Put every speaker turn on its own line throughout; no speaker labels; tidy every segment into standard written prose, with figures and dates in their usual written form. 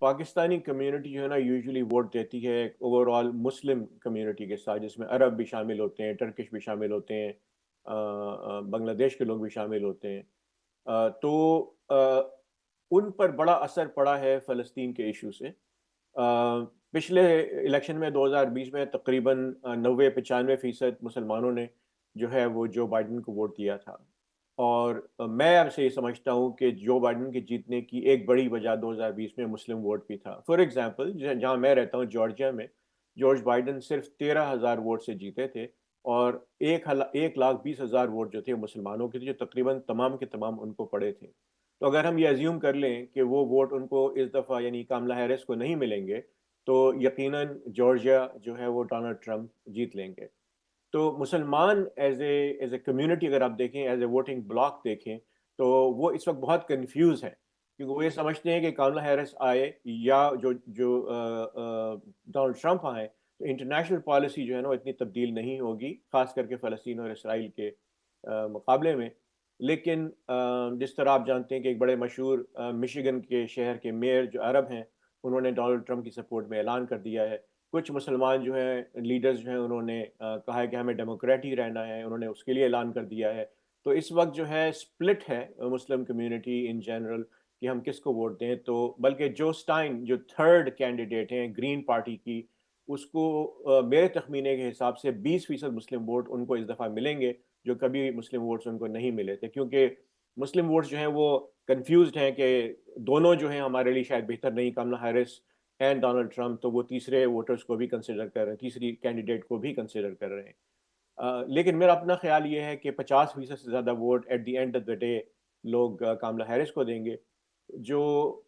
Pakistani community جو ہے نا یوزلی ووٹ دیتی ہے ایک اوور آل مسلم کمیونٹی کے ساتھ، جس میں عرب بھی شامل ہوتے ہیں، ٹرکش بھی شامل ہوتے ہیں، بنگلہ دیش کے لوگ بھی شامل ہوتے ہیں۔ تو ان پر بڑا اثر پڑا ہے فلسطین کے ایشو سے۔ پچھلے الیکشن میں 2020 میں تقریباً 90-95% مسلمانوں نے جو ہے وہ جو بائیڈن کو ووٹ دیا تھا، اور میں اب سے یہ سمجھتا ہوں کہ جو بائیڈن کے جیتنے کی ایک بڑی وجہ 2020 میں مسلم ووٹ بھی تھا۔ فار ایگزامپل جہاں میں رہتا ہوں جارجیا میں، جارج بائیڈن صرف 13,000 ووٹ سے جیتے تھے، اور 1,20,000 ووٹ جو تھے مسلمانوں کے تھے، جو تقریباً تمام کے تمام ان کو پڑے تھے۔ تو اگر ہم یہ ایزیوم کر لیں کہ وہ ووٹ ان کو اس دفعہ یعنی کاملا ہیرس کو نہیں ملیں گے، تو یقیناً جارجیا جو ہے وہ ڈونلڈ ٹرمپ جیت لیں گے۔ تو مسلمان ایز اے کمیونٹی اگر آپ دیکھیں، ایز اے ووٹنگ بلاک دیکھیں، تو وہ اس وقت بہت کنفیوز ہیں، کیونکہ وہ یہ سمجھتے ہیں کہ کاملا ہیرس آئے یا جو ڈونلڈ ٹرمپ آئے تو انٹرنیشنل پالیسی جو ہے نا وہ اتنی تبدیل نہیں ہوگی، خاص کر کے فلسطین اور اسرائیل کے مقابلے میں۔ لیکن جس طرح آپ جانتے ہیں کہ ایک بڑے مشہور مشیگن کے شہر کے میئر جو عرب ہیں، انہوں نے ڈونلڈ ٹرمپ کی سپورٹ میں اعلان کر دیا ہے۔ کچھ مسلمان جو ہیں لیڈرز جو ہیں انہوں نے کہا ہے کہ ہمیں ڈیموکریٹ ہی رہنا ہے، انہوں نے اس کے لیے اعلان کر دیا ہے۔ تو اس وقت جو ہے سپلٹ ہے مسلم کمیونٹی ان جنرل کہ ہم کس کو ووٹ دیں۔ تو بلکہ جو سٹائن جو تھرڈ کینڈیڈیٹ ہیں گرین پارٹی کی، اس کو میرے تخمینے کے حساب سے 20% مسلم ووٹ ان کو اس دفعہ ملیں گے، جو کبھی مسلم ووٹس ان کو نہیں ملے تھے، کیونکہ مسلم ووٹس جو ہیں وہ کنفیوزڈ ہیں کہ دونوں جو ہیں ہمارے لیے شاید بہتر نہیں، Kamala Harris and Donald Trump, تو وہ تیسرے ووٹرز کو بھی کنسیڈر کر رہے ہیں، تیسری کینڈیڈیٹ کو بھی کنسیڈر کر رہے ہیں۔ لیکن میرا اپنا خیال یہ ہے کہ 50% سے زیادہ vote at the end of the day لوگ کاملا ہیرس کو دیں گے، جو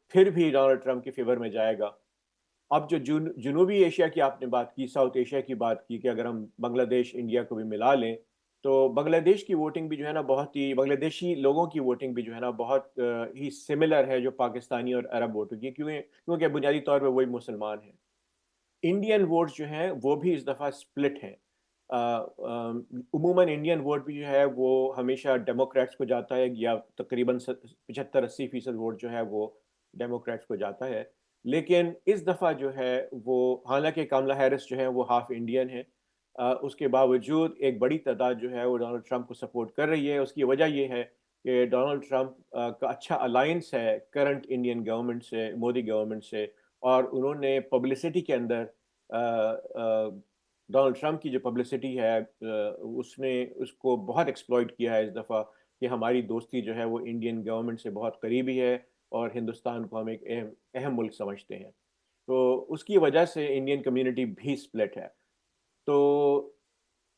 پھر بھی ڈونلڈ ٹرمپ کے فیور میں جائے گا۔ اب جو جنوبی ایشیا کی آپ نے بات کی، ساؤتھ ایشیا کی بات کی، کہ اگر ہم بنگلہ دیش انڈیا کو بھی ملا لیں تو بنگلہ دیش کی ووٹنگ بھی جو ہے نا بہت ہی، بنگلہ دیشی لوگوں کی ووٹنگ بھی جو ہے نا بہت ہی سملر ہے جو پاکستانی اور عرب ووٹوں کی، کیونکہ بنیادی طور پہ وہی مسلمان ہیں۔ انڈین ووٹس جو ہیں وہ بھی اس دفعہ سپلٹ ہیں۔ عموماً انڈین ووٹ بھی جو ہے وہ ہمیشہ ڈیموکریٹس کو جاتا ہے، یا تقریباً 75-80% ووٹ جو ہے وہ ڈیموکریٹس کو جاتا ہے۔ لیکن اس دفعہ جو ہے وہ، حالانکہ کاملا ہیرس جو ہے وہ ہاف انڈین ہے، اس کے باوجود ایک بڑی تعداد جو ہے وہ ڈونلڈ ٹرمپ کو سپورٹ کر رہی ہے۔ اس کی وجہ یہ ہے کہ ڈونلڈ ٹرمپ کا اچھا الائنس ہے کرنٹ انڈین گورنمنٹ سے، مودی گورنمنٹ سے، اور انہوں نے پبلسٹی کے اندر ڈونلڈ ٹرمپ کی جو پبلسٹی ہے اس نے اس کو بہت ایکسپلائٹ کیا ہے اس دفعہ، کہ ہماری دوستی جو ہے وہ انڈین گورنمنٹ سے بہت قریبی ہے، اور ہندوستان کو ہم ایک اہم ملک سمجھتے ہیں۔ تو اس کی وجہ سے انڈین کمیونٹی بھی سپلٹ ہے۔ تو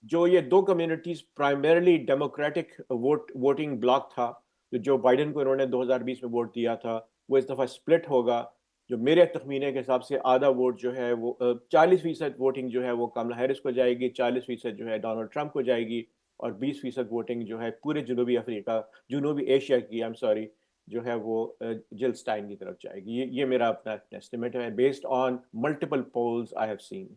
جو یہ دو communities primarily democratic voting bloc تھا، جو بائیڈن کو انہوں نے 2020 میں ووٹ دیا تھا، وہ اس دفعہ سپلٹ ہوگا۔ جو میرے تخمینے کے حساب سے آدھا ووٹ جو ہے وہ 40% ووٹنگ جو ہے وہ کاملا ہیرس کو جائے گی، 40% جو ہے ڈونلڈ ٹرمپ کو جائے گی، اور 20% ووٹنگ جو ہے پورے جنوبی ایشیا کی جو ہے وہ جل سٹائن کی طرف جائے گی۔ یہ میرا اپنا ایسٹیمیٹ ہے based on multiple polls I have scene.